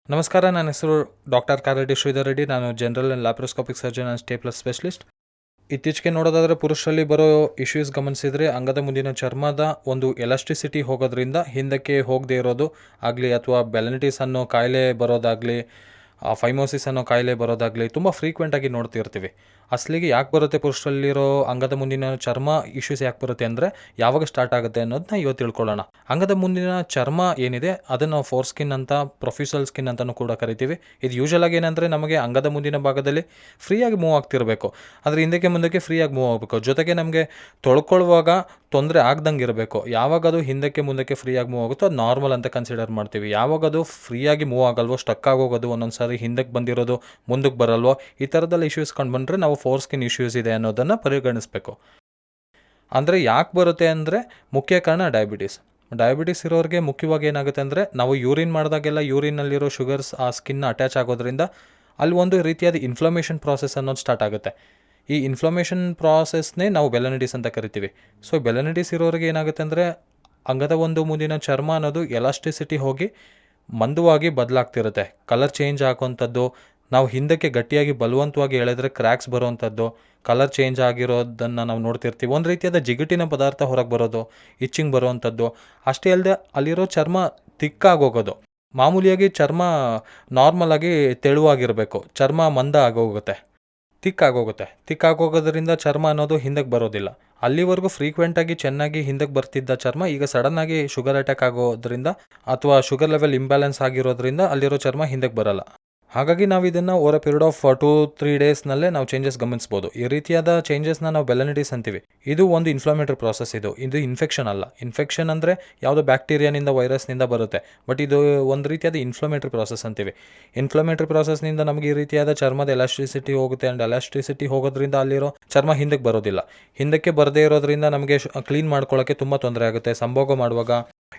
ನಮಸ್ಕಾರ, ನನ್ನ ಹೆಸರು ಡಾಕ್ಟರ್ ಕಾರೆಡ್ಡಿ ಶ್ರೀಧರ್ ರೆಡ್ಡಿ. ನಾನು general and laparoscopic surgeon and staples specialist. ಇತ್ತೀಚೆಗೆ ನೋಡೋದಾದರೆ ಪುರುಷರಲ್ಲಿ ಬರೋ ಇಶ್ಯೂಸ್ ಗಮನಿಸಿದರೆ ಅಂಗದ ಮುಂದಿನ ಚರ್ಮದ ಒಂದು ಎಲಾಸ್ಟಿಸಿಟಿ ಹೋಗೋದ್ರಿಂದ ಹಿಂದಕ್ಕೆ ಹೋಗದೆ ಇರೋದು ಆಗಲಿ, ಅಥವಾ ಬೆಲನಿಟಿಸ್ ಅನ್ನೋ ಕಾಯಿಲೆ ಬರೋದಾಗಲಿ, ಫೈಮೋಸಿಸ್ ಅನ್ನೋ ಕಾಯಿಲೆ ಬರೋದಾಗಲಿ ತುಂಬ ಫ್ರೀಕ್ವೆಂಟಾಗಿ ನೋಡ್ತಿರ್ತೀವಿ. ಅಸಲಿಗೆ ಯಾಕೆ ಬರುತ್ತೆ ಪುರುಷರಲ್ಲಿರೋ ಅಂಗದ ಮುಂದಿನ ಚರ್ಮ ಇಶ್ಯೂಸ್ ಯಾಕೆ ಬರುತ್ತೆ ಅಂದರೆ ಯಾವಾಗ ಸ್ಟಾರ್ಟ್ ಆಗುತ್ತೆ ಅನ್ನೋದನ್ನ ಇವತ್ತು ತಿಳ್ಕೊಳ್ಳೋಣ. ಅಂಗದ ಮುಂದಿನ ಚರ್ಮ ಏನಿದೆ ಅದನ್ನು ನಾವು ಫೋರ್ ಸ್ಕಿನ್ ಅಂತ, ಪ್ರೊಫ್ಯೂಸಲ್ ಸ್ಕಿನ್ ಅಂತಲೂ ಕೂಡ ಕರಿತೀವಿ. ಇದು ಯೂಶಲ್ ಆಗಿ ಏನಂದರೆ ನಮಗೆ ಅಂಗದ ಮುಂದಿನ ಭಾಗದಲ್ಲಿ ಫ್ರೀಯಾಗಿ ಮೂವ್ ಆಗ್ತಿರಬೇಕು, ಆದರೆ ಹಿಂದಕ್ಕೆ ಮುಂದಕ್ಕೆ ಫ್ರೀಯಾಗಿ ಮೂವ್ ಆಗಬೇಕು. ಜೊತೆಗೆ ನಮಗೆ ತೊಳ್ಕೊಳ್ಳುವಾಗ ತೊಂದರೆ ಆಗ್ದಂಗೆ ಇರಬೇಕು. ಯಾವಾಗ ಅದು ಹಿಂದಕ್ಕೆ ಮುಂದಕ್ಕೆ ಫ್ರೀಯಾಗಿ ಮೂವ್ ಆಗುತ್ತೋ ಅದು ನಾರ್ಮಲ್ ಅಂತ ಕನ್ಸಿಡರ್ ಮಾಡ್ತೀವಿ. ಯಾವಾಗ ಅದು ಫ್ರೀಯಾಗಿ ಮೂವ್ ಆಗಲ್ವೋ, ಸ್ಟಕ್ ಆಗೋಗೋದು, ಒಂದೊಂದು ಸಾರಿ ಹಿಂದಕ್ಕೆ ಬಂದಿರೋದು ಮುಂದಕ್ಕೆ ಬರಲ್ವೋ, ಈ ಥರದ್ದೆಲ್ಲ ಇಶ್ಯೂಸ್ ಕಂಡುಬಂದರೆ ನಾವು ಫೋರ್ ಸ್ಕಿನ್ ಇಶ್ಯೂಸ್ ಇದೆ ಅನ್ನೋದನ್ನು ಪರಿಗಣಿಸಬೇಕು. ಅಂದರೆ ಯಾಕೆ ಬರುತ್ತೆ ಅಂದರೆ ಮುಖ್ಯ ಕಾರಣ ಡಯಾಬಿಟಿಸ್ ಇರೋರಿಗೆ ಮುಖ್ಯವಾಗಿ ಏನಾಗುತ್ತೆ ಅಂದರೆ ನಾವು ಯೂರಿನ್ ಮಾಡಿದಾಗೆಲ್ಲ ಯೂರಿನಲ್ಲಿರೋ ಶುಗರ್ಸ್ ಆ ಸ್ಕಿನ್ನ ಅಟ್ಯಾಚ್ ಆಗೋದ್ರಿಂದ ಅಲ್ಲಿ ಒಂದು ರೀತಿಯಾದ ಇನ್ಫ್ಲಮೇಷನ್ ಪ್ರಾಸೆಸ್ ಅನ್ನೋದು ಸ್ಟಾರ್ಟ್ ಆಗುತ್ತೆ. ಈ ಇನ್ಫ್ಲಮೇಷನ್ ಪ್ರಾಸೆಸ್ನೇ ನಾವು ಬೆಲನಿಟಿಸ್ ಅಂತ ಕರಿತೀವಿ. ಸೊ ಬೆಲನಿಟಿಸ್ ಇರೋರಿಗೆ ಏನಾಗುತ್ತೆ ಅಂದರೆ ಅಂಗದ ಒಂದು ಮುಂದಿನ ಚರ್ಮ ಅನ್ನೋದು ಎಲಾಸ್ಟಿಸಿಟಿ ಹೋಗಿ ಮಂದವಾಗಿ ಬದಲಾಗ್ತಿರುತ್ತೆ. ಕಲರ್ ಚೇಂಜ್ ಆಗೋವಂಥದ್ದು, ನಾವು ಹಿಂದಕ್ಕೆ ಗಟ್ಟಿಯಾಗಿ ಬಲವಂತವಾಗಿ ಎಳೆದ್ರೆ ಕ್ರ್ಯಾಕ್ಸ್ ಬರೋವಂಥದ್ದು, ಕಲರ್ ಚೇಂಜ್ ಆಗಿರೋದನ್ನು ನಾವು ನೋಡ್ತಿರ್ತೀವಿ. ಒಂದು ರೀತಿಯಾದ ಜಿಗುಟಿನ ಪದಾರ್ಥ ಹೊರಗೆ ಬರೋದು, ಇಚ್ಚಿಂಗ್ ಬರೋವಂಥದ್ದು. ಅಷ್ಟೇ ಅಲ್ಲದೆ ಅಲ್ಲಿರೋ ಚರ್ಮ ತಿಕ್ಕಾಗೋಗೋದು. ಮಾಮೂಲಿಯಾಗಿ ಚರ್ಮ ನಾರ್ಮಲ್ ಆಗಿ ತೆಳುವಾಗಿರಬೇಕು, ಚರ್ಮ ಮಂದ ಆಗೋಗುತ್ತೆ, ತಿಕ್ಕಾಗೋಗೋದ್ರಿಂದ ಚರ್ಮ ಅನ್ನೋದು ಹಿಂದಕ್ಕೆ ಬರೋದಿಲ್ಲ. ಅಲ್ಲಿವರೆಗೂ ಫ್ರೀಕ್ವೆಂಟಾಗಿ ಚೆನ್ನಾಗಿ ಹಿಂದಕ್ಕೆ ಬರ್ತಿದ್ದ ಚರ್ಮ ಈಗ ಸಡನ್ನಾಗಿ ಶುಗರ್ ಅಟ್ಯಾಕ್ ಆಗೋದ್ರಿಂದ ಅಥವಾ ಶುಗರ್ ಲೆವೆಲ್ ಇಂಬ್ಯಾಲೆನ್ಸ್ ಆಗಿರೋದ್ರಿಂದ ಅಲ್ಲಿರೋ ಚರ್ಮ ಹಿಂದಕ್ಕೆ ಬರಲ್ಲ. ಹಾಗಾಗಿ ನಾವು ಇದನ್ನು ಓವರ್ ಅ ಪೀರಿಯಡ್ ಆಫ್ 2-3 ಡೇಸ್ನಲ್ಲೇ ನಾವು ಚೇಂಜಸ್ ಗಮನಿಸ್ಬೋದು. ಈ ರೀತಿಯಾದ ಚೇಂಜಸ್ನ ನಾವು ಬೆಲನಿಟಿಸ್ ಅಂತೀವಿ. ಇದು ಒಂದು ಇನ್ಫ್ಲಮೇಟರಿ ಪ್ರಾಸೆಸ್. ಇದು ಇನ್ಫೆಕ್ಷನ್ ಅಲ್ಲ. ಇನ್ಫೆಕ್ಷನ್ ಅಂದರೆ ಯಾವುದೋ ಬ್ಯಾಕ್ಟೀರಿಯಾನಿಂದ, ವೈರಸ್ನಿಂದ ಬರುತ್ತೆ. ಬಟ್ ಇದು ಒಂದು ರೀತಿಯಾದ ಇನ್ಫ್ಲಮೇಟರಿ ಪ್ರಾಸೆಸ್ ಅಂತೀವಿ. ಇನ್ಫ್ಲಮೇಟರಿ ಪ್ರಾಸೆಸ್ನಿಂದ ನಮಗೆ ಈ ರೀತಿಯಾದ ಚರ್ಮದ ಎಲಾಸ್ಟಿಸಿಟಿ ಹೋಗುತ್ತೆ. ಆ್ಯಂಡ್ ಎಲಾಸ್ಟಿಸಿಟಿ ಹೋಗೋದ್ರಿಂದ ಅಲ್ಲಿರೋ ಚರ್ಮ ಹಿಂದಕ್ಕೆ ಬರೋದಿಲ್ಲ. ಹಿಂದಕ್ಕೆ ಬರದೇ ಇರೋದ್ರಿಂದ ನಮಗೆ ಕ್ಲೀನ್ ಮಾಡ್ಕೊಳ್ಳೋಕ್ಕೆ ತುಂಬ ತೊಂದರೆ ಆಗುತ್ತೆ. ಸಂಭೋಗ ಮಾಡುವಾಗ,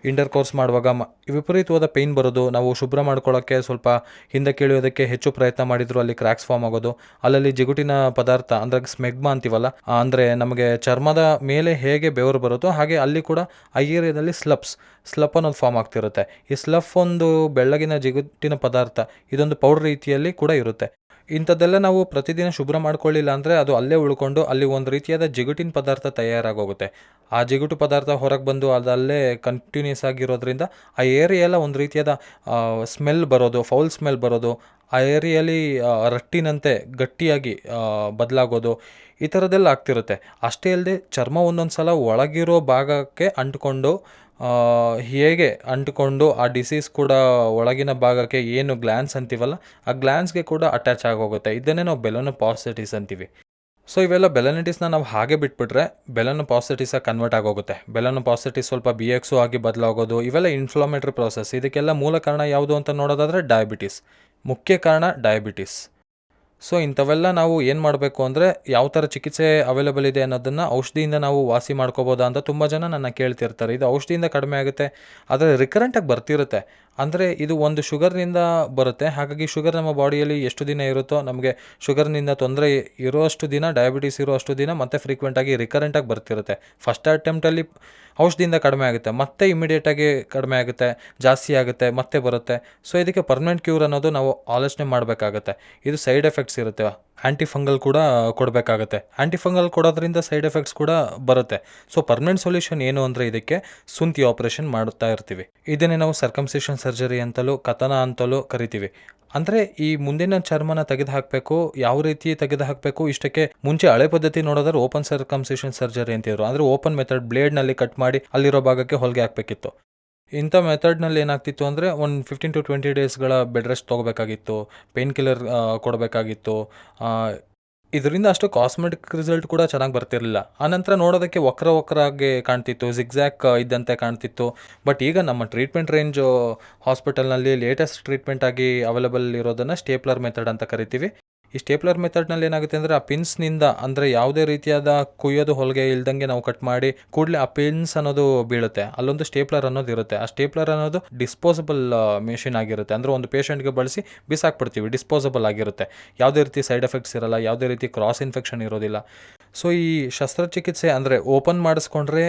ಇಂಟರ್ ಕೋರ್ಸ್ ಮಾಡುವಾಗ ವಿಪರೀತವಾದ ಪೇಯ್ನ್ ಬರೋದು, ನಾವು ಶುಭ್ರ ಮಾಡ್ಕೊಳ್ಳೋಕ್ಕೆ ಸ್ವಲ್ಪ ಹಿಂದಕ್ಕೆ ಇಳಿಯೋದಕ್ಕೆ ಹೆಚ್ಚು ಪ್ರಯತ್ನ ಮಾಡಿದ್ರು ಅಲ್ಲಿ ಕ್ರ್ಯಾಕ್ಸ್ ಫಾರ್ಮ್ ಆಗೋದು, ಅಲ್ಲಲ್ಲಿ ಜಿಗುಟಿನ ಪದಾರ್ಥ ಅಂದರೆ ಸ್ಮೆಗ್ಮಾ ಅಂತೀವಲ್ಲ, ಅಂದರೆ ನಮಗೆ ಚರ್ಮದ ಮೇಲೆ ಹೇಗೆ ಬೆವರು ಬರುತ್ತೋ ಹಾಗೆ ಅಲ್ಲಿ ಕೂಡ ಆ ಏರಿಯಾದಲ್ಲಿ ಸ್ಲಪ್ ಅನ್ನೋದು ಫಾರ್ಮ್ ಆಗ್ತಿರುತ್ತೆ. ಈ ಸ್ಲಫ್ ಒಂದು ಬೆಳ್ಳಗಿನ ಜಿಗುಟಿನ ಪದಾರ್ಥ, ಇದೊಂದು ಪೌಡರ್ ರೀತಿಯಲ್ಲಿ ಕೂಡ ಇರುತ್ತೆ. ಇಂಥದ್ದೆಲ್ಲ ನಾವು ಪ್ರತಿದಿನ ಶುಭ್ರ ಮಾಡ್ಕೊಳ್ಳಿಲ್ಲ ಅಂದರೆ ಅದು ಅಲ್ಲೇ ಉಳ್ಕೊಂಡು ಅಲ್ಲಿ ಒಂದು ರೀತಿಯಾದ ಜಿಗುಟಿನ ಪದಾರ್ಥ ತಯಾರಾಗೋಗುತ್ತೆ. ಆ ಜಿಗುಟು ಪದಾರ್ಥ ಹೊರಗೆ ಬಂದು ಅದಲ್ಲೇ ಕಂಟಿನ್ಯೂಸ್ ಆಗಿರೋದ್ರಿಂದ ಆ ಏರಿಯಾ ಎಲ್ಲ ಒಂದು ರೀತಿಯಾದ ಸ್ಮೆಲ್ ಬರೋದು, ಫೌಲ್ ಸ್ಮೆಲ್ ಬರೋದು, ಆ ಏರಿಯಲ್ಲಿ ರಟ್ಟಿನಂತೆ ಗಟ್ಟಿಯಾಗಿ ಬದಲಾಗೋದು, ಈ ಥರದ್ದೆಲ್ಲ ಆಗ್ತಿರುತ್ತೆ. ಅಷ್ಟೇ ಅಲ್ಲದೆ ಚರ್ಮ ಒಂದೊಂದು ಸಲ ಒಳಗಿರೋ ಭಾಗಕ್ಕೆ ಹೇಗೆ ಅಂಟಿಕೊಂಡು ಆ ಡಿಸೀಸ್ ಕೂಡ ಒಳಗಿನ ಭಾಗಕ್ಕೆ ಏನು ಗ್ಲ್ಯಾನ್ಸ್ ಅಂತೀವಲ್ಲ ಆ ಗ್ಲ್ಯಾನ್ಸ್ಗೆ ಕೂಡ ಅಟ್ಯಾಚ್ ಆಗೋಗುತ್ತೆ. ಇದನ್ನೇ ನಾವು ಬೆಲನೋಪಾಸಿಟಿಸ್ ಅಂತೀವಿ. ಸೊ ಇವೆಲ್ಲ ಬೆಲನಿಟಿಸ್ನ ನಾವು ಹಾಗೆ ಬಿಟ್ಬಿಟ್ರೆ ಬೆಲನೋಪಾಸಿಟಿಸಾಗಿ ಕನ್ವರ್ಟ್ ಆಗೋಗುತ್ತೆ. ಬೆಲನೋಪಾಸಿಟಿಸ್ ಸ್ವಲ್ಪ BX ಆಗಿ ಬದಲಾಗೋದು, ಇವೆಲ್ಲ ಇನ್ಫ್ಲಮೇಟರಿ ಪ್ರಾಸೆಸ್. ಇದಕ್ಕೆಲ್ಲ ಮೂಲ ಕಾರಣ ಯಾವುದು ಅಂತ ನೋಡೋದಾದರೆ ಮುಖ್ಯ ಕಾರಣ ಡಯಾಬಿಟಿಸ್. ಸೊ ಇಂಥವೆಲ್ಲ ನಾವು ಏನು ಮಾಡಬೇಕು ಅಂದರೆ ಯಾವ ಥರ ಚಿಕಿತ್ಸೆ ಅವೈಲೇಬಲ್ ಇದೆ ಅನ್ನೋದನ್ನು ಔಷಧಿಯಿಂದ ನಾವು ವಾಸಿ ಮಾಡ್ಕೋಬೋದಾ ಅಂತ ತುಂಬ ಜನ ನನ್ನ ಕೇಳ್ತಿರ್ತಾರೆ. ಇದು ಔಷಧಿಯಿಂದ ಕಡಿಮೆ ಆಗುತ್ತೆ, ಆದರೆ ರಿಕರೆಂಟಾಗಿ ಬರ್ತಿರುತ್ತೆ. ಅಂದರೆ ಇದು ಒಂದು ಶುಗರ್ನಿಂದ ಬರುತ್ತೆ. ಹಾಗಾಗಿ ಶುಗರ್ ನಮ್ಮ ಬಾಡಿಯಲ್ಲಿ ಎಷ್ಟು ದಿನ ಇರುತ್ತೋ, ನಮಗೆ ಶುಗರ್ನಿಂದ ತೊಂದರೆ ಇರೋಷ್ಟು ದಿನ, ಡಯಾಬಿಟಿಸ್ ಇರೋಷ್ಟು ದಿನ ಮತ್ತೆ ಫ್ರೀಕ್ವೆಂಟಾಗಿ ರಿಕರೆಂಟಾಗಿ ಬರ್ತಿರುತ್ತೆ. ಫಸ್ಟ್ ಅಟೆಂಪ್ಟಲ್ಲಿ ಔಷಧಿಯಿಂದ ಕಡಿಮೆ ಆಗುತ್ತೆ, ಮತ್ತೆ ಇಮಿಡಿಯೇಟಾಗಿ ಕಡಿಮೆ ಆಗುತ್ತೆ, ಜಾಸ್ತಿ ಆಗುತ್ತೆ, ಮತ್ತೆ ಬರುತ್ತೆ. ಸೊ ಇದಕ್ಕೆ ಪರ್ಮನೆಂಟ್ ಕ್ಯೂರ್ ಅನ್ನೋದು ನಾವು ಆಲೋಚನೆ ಮಾಡಬೇಕಾಗತ್ತೆ. ಇದು ಸೈಡ್ ಎಫೆಕ್ಟ್ಸ್ ಇರುತ್ತೆ. ಆ್ಯಂಟಿಫಂಗಲ್ ಕೂಡ ಕೊಡಬೇಕಾಗತ್ತೆ. ಆ್ಯಂಟಿಫಂಗಲ್ ಕೊಡೋದ್ರಿಂದ ಸೈಡ್ ಎಫೆಕ್ಟ್ಸ್ ಕೂಡ ಬರುತ್ತೆ. ಸೊ ಪರ್ಮನೆಂಟ್ ಸೊಲ್ಯೂಷನ್ ಏನು ಅಂದರೆ ಇದಕ್ಕೆ ಸುಂತಿ ಆಪರೇಷನ್ ಮಾಡ್ತಾ ಇರ್ತೀವಿ. ಇದನ್ನೇ ನಾವು ಸರ್ಕಮ್ಸಿಷನ್ ಸರ್ಜರಿ ಅಂತಲೂ, ಕಥನ ಅಂತಲೂ ಕರಿತೀವಿ. ಅಂದರೆ ಈ ಮುಂದಿನ ಚರ್ಮನ ತೆಗೆದು ಹಾಕಬೇಕು. ಯಾವ ರೀತಿ ತೆಗೆದು ಹಾಕಬೇಕು, ಇಷ್ಟಕ್ಕೆ ಮುಂಚೆ ಹಳೆ ಪದ್ಧತಿ ನೋಡೋದ್ರೆ ಓಪನ್ ಸರ್ಕಮ್ಸಿಷನ್ ಸರ್ಜರಿ ಅಂತಿದ್ರು. ಅಂದರೆ ಓಪನ್ ಮೆಥಡ್, ಬ್ಲೇಡ್ನಲ್ಲಿ ಕಟ್ ಮಾಡಿ ಅಲ್ಲಿರೋ ಭಾಗಕ್ಕೆ ಹೊಲಿಗೆ ಹಾಕಬೇಕಿತ್ತು. ಇಂಥ ಮೆಥಡ್ನಲ್ಲಿ ಏನಾಗ್ತಿತ್ತು ಅಂದರೆ ಒಂದು 15-20 ಡೇಸ್ಗಳ ಬೆಡ್ ರೆಸ್ಟ್ ತೊಗೋಬೇಕಾಗಿತ್ತು, ಪೇನ್ ಕಿಲ್ಲರ್ ಕೊಡಬೇಕಾಗಿತ್ತು. ಇದರಿಂದ ಅಷ್ಟು ಕಾಸ್ಮೆಟಿಕ್ ರಿಸಲ್ಟ್ ಕೂಡ ಚೆನ್ನಾಗಿ ಬರ್ತಿರಲಿಲ್ಲ. ಆನಂತರ ನೋಡೋದಕ್ಕೆ ವಕ್ರಾಗಿ ಕಾಣ್ತಿತ್ತು, ಜಿಗ್ಜ್ಯಾಕ್ ಇದ್ದಂತೆ ಕಾಣ್ತಿತ್ತು. ಬಟ್ ಈಗ ನಮ್ಮ ಟ್ರೀಟ್ಮೆಂಟ್ ರೇಂಜು ಹಾಸ್ಪಿಟಲ್ನಲ್ಲಿ ಲೇಟೆಸ್ಟ್ ಟ್ರೀಟ್ಮೆಂಟ್ ಆಗಿ ಅವೈಲೇಬಲ್ ಇರೋದನ್ನು ಸ್ಟೇಪ್ಲರ್ ಮೆಥಡ್ ಅಂತ ಕರಿತೀವಿ. ಈ ಸ್ಟೇಪ್ಲರ್ ಮೆಥಡ್ನಲ್ಲಿ ಏನಾಗುತ್ತೆ ಅಂದರೆ ಆ ಪಿನ್ಸ್ನಿಂದ, ಅಂದರೆ ಯಾವುದೇ ರೀತಿಯಾದ ಕುಯ್ಯೋದು ಹೊಲಿಗೆ ಇಲ್ದಂಗೆ ನಾವು ಕಟ್ ಮಾಡಿ ಕೂಡಲೇ ಆ ಪಿನ್ಸ್ ಅನ್ನೋದು ಬೀಳುತ್ತೆ. ಅಲ್ಲೊಂದು ಸ್ಟೇಪ್ಲರ್ ಅನ್ನೋದು ಇರುತ್ತೆ. ಆ ಸ್ಟೇಪ್ಲರ್ ಅನ್ನೋದು ಡಿಸ್ಪೋಸಬಲ್ ಮೆಷಿನ್ ಆಗಿರುತ್ತೆ. ಅಂದರೆ ಒಂದು ಪೇಷಂಟ್ಗೆ ಬಳಸಿ ಬಿಸಾಕ್ಬಿಡ್ತೀವಿ, ಡಿಸ್ಪೋಸಬಲ್ ಆಗಿರುತ್ತೆ. ಯಾವುದೇ ರೀತಿ ಸೈಡ್ ಎಫೆಕ್ಟ್ಸ್ ಇರಲ್ಲ, ಯಾವುದೇ ರೀತಿ ಕ್ರಾಸ್ ಇನ್ಫೆಕ್ಷನ್ ಇರೋದಿಲ್ಲ. ಸೊ ಈ ಶಸ್ತ್ರಚಿಕಿತ್ಸೆ ಅಂದರೆ ಓಪನ್ ಮಾಡಿಸ್ಕೊಂಡ್ರೆ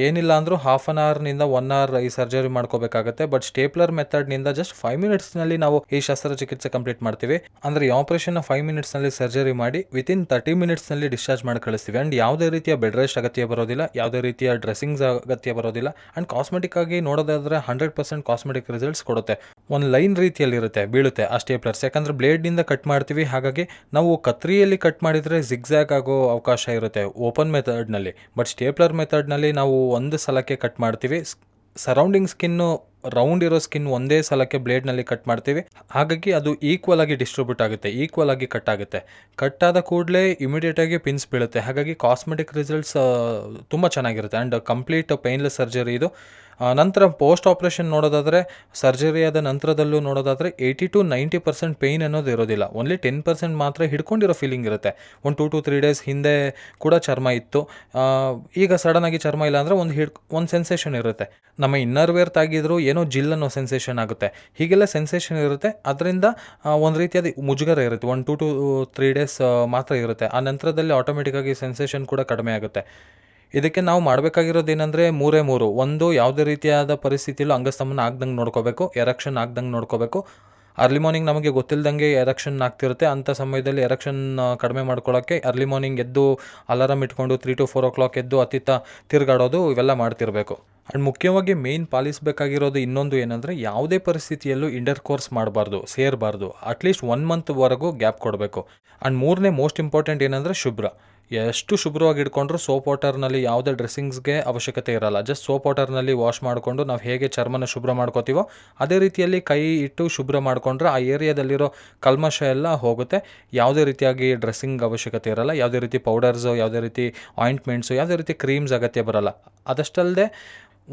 ಏನಿಲ್ಲ ಅಂದರೂ ಹಾಫ್ ಆನ್ ಅವರ್ನಿಂದ 1 ಅವರ್ ಈ ಸರ್ಜರಿ ಮಾಡ್ಕೋಬೇಕಾಗುತ್ತೆ. ಬಟ್ ಸ್ಟೇಪ್ಲರ್ ಮೆಥಡ್ನಿಂದ ಜಸ್ಟ್ 5 ಮಿನಿಟ್ಸ್ನಲ್ಲಿ ನಾವು ಈ ಶಸ್ತ್ರಚಿಕಿತ್ಸೆ ಕಂಪ್ಲೀಟ್ ಮಾಡ್ತೀವಿ. ಅಂದರೆ ಈ ಆಪರೇಷನ್ನ 5 ಮಿನಿಟ್ಸ್ನಲ್ಲಿ ಸರ್ಜರಿ ಮಾಡಿ ವಿತಿನ್ 30 ಮಿನಿಟ್ಸ್ನಲ್ಲಿ ಡಿಸ್ಚಾರ್ಜ್ ಮಾಡಿ ಕಳಿಸ್ತೀವಿ. ಆ್ಯಂಡ್ ಯಾವುದೇ ರೀತಿಯ ಬೆಡ್ ರೆಸ್ಟ್ ಅಗತ್ಯ ಬರೋದಿಲ್ಲ, ಯಾವುದೇ ರೀತಿಯ ಡ್ರೆಸ್ಸಿಂಗ್ಸ್ ಅಗತ್ಯ ಬರೋದಿಲ್ಲ. ಆ್ಯಂಡ್ ಕಾಸ್ಮೆಟಿಕ್ ಆಗಿ ನೋಡೋದಾದ್ರೆ 100% ಕಾಸ್ಮೆಟಿಕ್ ರಿಸಲ್ಟ್ಸ್ ಕೊಡುತ್ತೆ. ಒಂದು ಲೈನ್ ರೀತಿಯಲ್ಲಿರುತ್ತೆ, ಬೀಳುತ್ತೆ ಆ ಸ್ಟೇಪ್ಲರ್ಸ್. ಯಾಕಂದರೆ ಬ್ಲೇಡ್ನಿಂದ ಕಟ್ ಮಾಡ್ತೀವಿ, ಹಾಗಾಗಿ ನಾವು ಕತ್ರಿಯಲ್ಲಿ ಕಟ್ ಮಾಡಿದರೆ ಜಿಗ್ಜ್ಯಾಗ್ ಆಗೋ ಅವಕಾಶ ಇರುತ್ತೆ ಓಪನ್ ಮೆಥಡ್ನಲ್ಲಿ. ಬಟ್ ಸ್ಟೇಪ್ಲರ್ ಮೆಥಡ್ನಲ್ಲಿ ನಾವು ಒಂದು ಸಲಕ್ಕೆ ಕಟ್ ಮಾಡ್ತೀವಿ. ಸರೌಂಡಿಂಗ್ ಸ್ಕಿನ್ನು, ರೌಂಡ್ ಇರೋ ಸ್ಕಿನ್ ಒಂದೇ ಸಲಕ್ಕೆ ಬ್ಲೇಡ್ನಲ್ಲಿ ಕಟ್ ಮಾಡ್ತೀವಿ. ಹಾಗಾಗಿ ಅದು ಈಕ್ವಲ್ ಆಗಿ ಡಿಸ್ಟ್ರಿಬ್ಯೂಟ್ ಆಗುತ್ತೆ, ಈಕ್ವಲ್ ಆಗಿ ಕಟ್ ಆಗುತ್ತೆ. ಕಟ್ ಆದ ಕೂಡಲೇ ಇಮಿಡಿಯೇಟಾಗಿ ಪಿನ್ಸ್ ಬೀಳುತ್ತೆ. ಹಾಗಾಗಿ ಕಾಸ್ಮೆಟಿಕ್ ರಿಸಲ್ಟ್ಸ್ ತುಂಬ ಚೆನ್ನಾಗಿರುತ್ತೆ ಆ್ಯಂಡ್ ಕಂಪ್ಲೀಟ್ ಪೇನ್ಲೆಸ್ ಸರ್ಜರಿ ಇದು. ನಂತರ ಪೋಸ್ಟ್ ಆಪ್ರೇಷನ್ ನೋಡೋದಾದರೆ, ಸರ್ಜರಿ ಆದ ನಂತರದಲ್ಲೂ ನೋಡೋದಾದರೆ 80 to 90% ಪೇಯ್ನ್ ಅನ್ನೋದು ಇರೋದಿಲ್ಲ. ಓನ್ಲಿ 10% ಮಾತ್ರ ಹಿಡ್ಕೊಂಡಿರೋ ಫೀಲಿಂಗ್ ಇರುತ್ತೆ. ಒಂದು 2 to 3 ಡೇಸ್ ಹಿಂದೆ ಕೂಡ ಚರ್ಮ ಇತ್ತು, ಈಗ ಸಡನ್ನಾಗಿ ಚರ್ಮ ಇಲ್ಲ ಅಂದರೆ ಒಂದು ಸೆನ್ಸೇಷನ್ ಇರುತ್ತೆ. ನಮ್ಮ ಇನ್ನರ್ ವೇರ್ ತಾಗಿದ್ರು ಏನೋ ಜಿಲ್ ಅನ್ನೋ ಸೆನ್ಸೇಷನ್ ಆಗುತ್ತೆ. ಹೀಗೆಲ್ಲ ಸೆನ್ಸೇಷನ್ ಇರುತ್ತೆ. ಅದರಿಂದ ಒಂದು ರೀತಿಯಾದ ಮುಜುಗರ ಇರುತ್ತೆ. 1 2 to 3 ಡೇಸ್ ಮಾತ್ರ ಇರುತ್ತೆ. ಆ ನಂತರದಲ್ಲಿ ಆಟೋಮೆಟಿಕ್ಕಾಗಿ ಸೆನ್ಸೇಷನ್ ಕೂಡ ಕಡಿಮೆ ಆಗುತ್ತೆ. ಇದಕ್ಕೆ ನಾವು ಮಾಡಬೇಕಾಗಿರೋದೇನೆಂದರೆ 3 ಒಂದು, ಯಾವುದೇ ರೀತಿಯಾದ ಪರಿಸ್ಥಿತಿಯಲ್ಲೂ ಅಂಗಸ್ತಂಭನ ಆಗ್ದಂಗೆ ನೋಡ್ಕೋಬೇಕು, ಎರೆಕ್ಷನ್ ಆಗ್ದಂಗೆ ನೋಡ್ಕೋಬೇಕು. ಅರ್ಲಿ ಮಾರ್ನಿಂಗ್ ನಮಗೆ ಗೊತ್ತಿಲ್ಲದಂಗೆ ಎರೆಕ್ಷನ್ ಆಗ್ತಿರುತ್ತೆ. ಅಂಥ ಸಮಯದಲ್ಲಿ ಎರೆಕ್ಷನ್ ಕಡಿಮೆ ಮಾಡ್ಕೊಳ್ಳೋಕ್ಕೆ ಅರ್ಲಿ ಮಾರ್ನಿಂಗ್ ಎದ್ದು ಅಲಾರಾಮ್ ಇಟ್ಕೊಂಡು 3 to 4 o'clock ಎದ್ದು ಅತ್ತಿತ್ತ ತಿರುಗಾಡೋದು, ಇವೆಲ್ಲ ಮಾಡ್ತಿರಬೇಕು. ಆ್ಯಂಡ್ ಮುಖ್ಯವಾಗಿ ಮೇಯ್ನ್ ಪಾಲಿಸಬೇಕಾಗಿರೋದು ಇನ್ನೊಂದು ಏನಂದರೆ, ಯಾವುದೇ ಪರಿಸ್ಥಿತಿಯಲ್ಲೂ ಇಂಟರ್ ಕೋರ್ಸ್ ಮಾಡಬಾರ್ದು, ಸೇರಬಾರ್ದು. ಅಟ್ಲೀಸ್ಟ್ 1 ಮಂತ್ವರೆಗೂ ಗ್ಯಾಪ್ ಕೊಡಬೇಕು. ಆ್ಯಂಡ್ ಮೂರನೇ ಮೋಸ್ಟ್ ಇಂಪಾರ್ಟೆಂಟ್ ಏನಂದರೆ ಶುಭ್ರ. ಎಷ್ಟು ಶುಭ್ರವಾಗಿ ಇಟ್ಕೊಂಡ್ರೂ ಸೋಪ್ ವಾಟರ್ನಲ್ಲಿ ಯಾವುದೇ ಡ್ರೆಸ್ಸಿಂಗ್ಸ್ಗೆ ಅವಶ್ಯಕತೆ ಇರಲ್ಲ. ಜಸ್ಟ್ ಸೋಪ್ ವಾಟರ್ನಲ್ಲಿ ವಾಶ್ ಮಾಡಿಕೊಂಡು ನಾವು ಹೇಗೆ ಚರ್ಮನ ಶುಭ್ರ ಮಾಡ್ಕೋತೀವೋ ಅದೇ ರೀತಿಯಲ್ಲಿ ಕೈ ಇಟ್ಟು ಶುಭ್ರ ಮಾಡಿಕೊಂಡ್ರೆ ಆ ಏರಿಯಾದಲ್ಲಿರೋ ಕಲ್ಮಶ ಎಲ್ಲ ಹೋಗುತ್ತೆ. ಯಾವುದೇ ರೀತಿಯಾಗಿ ಡ್ರೆಸ್ಸಿಂಗ್ ಅವಶ್ಯಕತೆ ಇರಲ್ಲ. ಯಾವುದೇ ರೀತಿ ಪೌಡರ್ಸು, ಯಾವುದೇ ರೀತಿ ಆಯಿಂಟ್ಮೆಂಟ್ಸು, ಯಾವುದೇ ರೀತಿ ಕ್ರೀಮ್ಸ್ ಅಗತ್ಯ ಬರಲ್ಲ. ಅದಷ್ಟಲ್ಲದೆ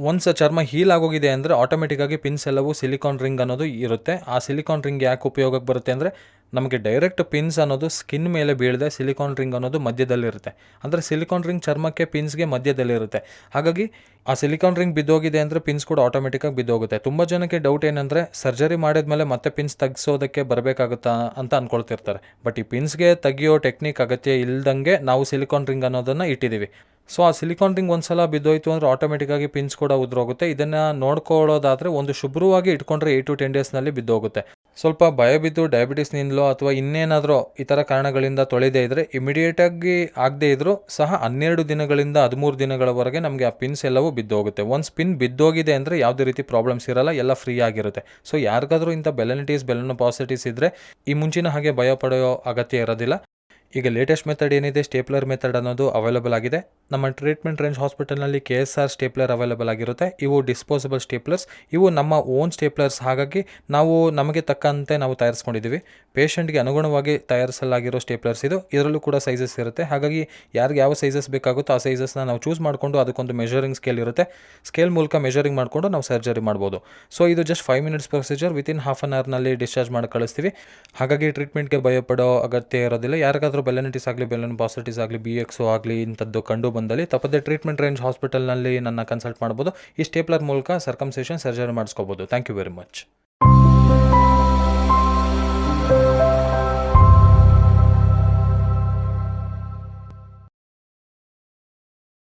ಒನ್ಸ್ ಚರ್ಮ ಹೀಲ್ ಆಗೋಗಿದೆ ಅಂದರೆ ಆಟೋಮೆಟಿಕ್ಕಾಗಿ ಪಿನ್ಸ್ ಎಲ್ಲವೂ ಸಿಲಿಕಾನ್ ರಿಂಗ್ ಅನ್ನೋದು ಇರುತ್ತೆ. ಆ ಸಿಲಿಕಾನ್ ರಿಂಗ್ ಯಾಕೆ ಉಪಯೋಗಕ್ಕೆ ಬರುತ್ತೆ ಅಂದರೆ, ನಮಗೆ ಡೈರೆಕ್ಟ್ ಪಿನ್ಸ್ ಅನ್ನೋದು ಸ್ಕಿನ್ ಮೇಲೆ ಬೀಳದೆ ಸಿಲಿಕಾನ್ ರಿಂಗ್ ಅನ್ನೋದು ಮಧ್ಯದಲ್ಲಿರುತ್ತೆ. ಅಂದರೆ ಸಿಲಿಕಾನ್ ರಿಂಗ್ ಚರ್ಮಕ್ಕೆ ಪಿನ್ಸ್ಗೆ ಮಧ್ಯದಲ್ಲಿರುತ್ತೆ. ಹಾಗಾಗಿ ಆ ಸಿಲಿಕಾನ್ ರಿಂಗ್ ಬಿದ್ದೋಗಿದೆ ಅಂದರೆ ಪಿನ್ಸ್ ಕೂಡ ಆಟೋಮೆಟಿಕ್ಕಾಗಿ ಬಿದ್ದೋಗುತ್ತೆ. ತುಂಬ ಜನಕ್ಕೆ ಡೌಟ್ ಏನಂದರೆ, ಸರ್ಜರಿ ಮಾಡಿದ್ಮೇಲೆ ಮತ್ತೆ ಪಿನ್ಸ್ ತೆಗಿಸೋದಕ್ಕೆ ಬರಬೇಕಾಗುತ್ತಾ ಅಂತ ಅಂದ್ಕೊಳ್ತಿರ್ತಾರೆ. ಬಟ್ ಈ ಪಿನ್ಸ್ಗೆ ತೆಗಿಯೋ ಟೆಕ್ನಿಕ್ ಅಗತ್ಯ ಇಲ್ದಂಗೆ ನಾವು ಸಿಲಿಕಾನ್ ರಿಂಗ್ ಅನ್ನೋದನ್ನು ಇಟ್ಟಿದ್ದೀವಿ. ಸೊ ಆ ಸಿಲಿಕಾನ್ ರಿಂಗ್ ಒಂದು ಸಲ ಬಿದ್ದೋಯ್ತು ಅಂದರೆ ಆಟೋಮೆಟಿಕ್ಕಾಗಿ ಪಿನ್ಸ್ ಕೂಡ ಉದುರೋಗುತ್ತೆ. ಇದನ್ನು ನೋಡ್ಕೊಳ್ಳೋದಾದರೆ ಒಂದು ಶುಭ್ರವಾಗಿ ಇಟ್ಕೊಂಡ್ರೆ 8 to 10 ಡೇಸ್ನಲ್ಲಿ ಬಿದ್ದೋಗುತ್ತೆ. ಸ್ವಲ್ಪ ಭಯ ಬಿದ್ದು ಡಯಾಬಿಟಿಸ್ನಿಂದಲೋ ಅಥವಾ ಇನ್ನೇನಾದರೂ ಈ ಥರ ಕಾರಣಗಳಿಂದ ತೊಳೆದೇ ಇದ್ದರೆ, ಇಮಿಡಿಯೇಟಾಗಿ ಆಗದೇ ಇದ್ದರೂ ಸಹ 12 ದಿನಗಳಿಂದ 13 ದಿನಗಳವರೆಗೆ ನಮಗೆ ಆ ಪಿನ್ಸ್ ಎಲ್ಲವೂ ಬಿದ್ದೋಗುತ್ತೆ. ಒಂದು ಪಿನ್ ಬಿದ್ದೋಗಿದೆ ಅಂದರೆ ಯಾವುದೇ ರೀತಿ ಪ್ರಾಬ್ಲಮ್ಸ್ ಇರಲ್ಲ, ಎಲ್ಲ ಫ್ರೀ ಆಗಿರುತ್ತೆ. ಸೊ ಯಾರಿಗಾದರೂ ಇಂಥ ಬೆಲನಿಟಿಸ್, ಬೆಲನೋಪಾಸಿಟಿಸ್ ಇದ್ದರೆ ಈ ಮುಂಚಿನ ಹಾಗೆ ಭಯ ಪಡೆಯೋ ಅಗತ್ಯ ಇರೋದಿಲ್ಲ. ಈಗ ಲೇಟೆಸ್ಟ್ ಮೆಥಡ್ ಏನಿದೆ, ಸ್ಟೇಪ್ಲರ್ ಮೆಥಡ್ ಅನ್ನೋದು ಅವೈಲಬಲ್ ಆಗಿದೆ. ನಮ್ಮ ಟ್ರೀಟ್ಮೆಂಟ್ ರೇಂಜ್ ಹಾಸ್ಪಿಟಲ್ನಲ್ಲಿ KSR ಸ್ಟೇಪ್ಲರ್ ಅವೈಲಬಲ್ ಆಗಿರುತ್ತೆ. ಇವು ಡಿಸ್ಪೋಸಬಲ್ ಸ್ಟೇಪ್ಲರ್ಸ್, ಇವು ನಮ್ಮ ಓನ್ ಸ್ಟೇಪ್ಲರ್ಸ್. ಹಾಗಾಗಿ ನಾವು ನಮಗೆ ತಕ್ಕಂತೆ ನಾವು ತಯಾರಿಸ್ಕೊಂಡಿದ್ದೀವಿ. ಪೇಷಂಟ್ಗೆ ಅನುಗುಣವಾಗಿ ತಯಾರಿಸಲಾಗಿರೋ ಸ್ಟೇಪ್ಲರ್ಸ್ ಇದು. ಇದರಲ್ಲೂ ಕೂಡ ಸೈಜಸ್ ಇರುತ್ತೆ. ಹಾಗಾಗಿ ಯಾರಿಗೆ ಯಾವ ಸೈಜಸ್ ಬೇಕಾಗುತ್ತೋ ಆ ಸೈಜಸ್ನ ನಾವು ಚೂಸ್ ಮಾಡಿಕೊಂಡು ಅದಕ್ಕೊಂದು ಮೆಷರಿಂಗ್ ಸ್ಕೇಲ್ ಇರುತ್ತೆ. ಸ್ಕೇಲ್ ಮೂಲಕ ಮೆಷರಿಂಗ್ ಮಾಡಿಕೊಂಡು ನಾವು ಸರ್ಜರಿ ಮಾಡ್ಬೋದು. ಸೊ ಇದು just 5 minutes procedure. Within half an ಅವರ್ನಲ್ಲಿ ಡಿಸ್ಚಾರ್ಜ್ ಮಾಡಿ ಕಳಿಸ್ತೀವಿ. ಹಾಗಾಗಿ ಟ್ರೀಟ್ಮೆಂಟ್ಗೆ ಭಯಪಡೋ ಅಗತ್ಯ ಇರೋದಿಲ್ಲ. ಯಾರಿಗಾದರೂ ಬೆಲನಿಟಿಸ್ ಆಗಲಿ, ಬೆಲನೋಪಾಸಿಟಿಸ್ ಆಗಲಿ, BXO ಆಗಲಿ ಇಂಥದ್ದು ಕಂಡು ಬಂದಲ್ಲಿ ತಪ್ಪದೆ ಟ್ರೀಟ್ಮೆಂಟ್ ರೇಂಜ್ ಹಾಸ್ಪಿಟಲ್ನಲ್ಲಿ ನನ್ನ ಕನ್ಸಲ್ಟ್ ಮಾಡ್ಬೋದು. ಈ ಸ್ಟೇಪ್ಲರ್ ಮೂಲಕ ಸರ್ಕಮ್ಸೇಷನ್ ಸರ್ಜರಿ ಮಾಡಿಸ್ಕೋಬೋದು. Thank you very much.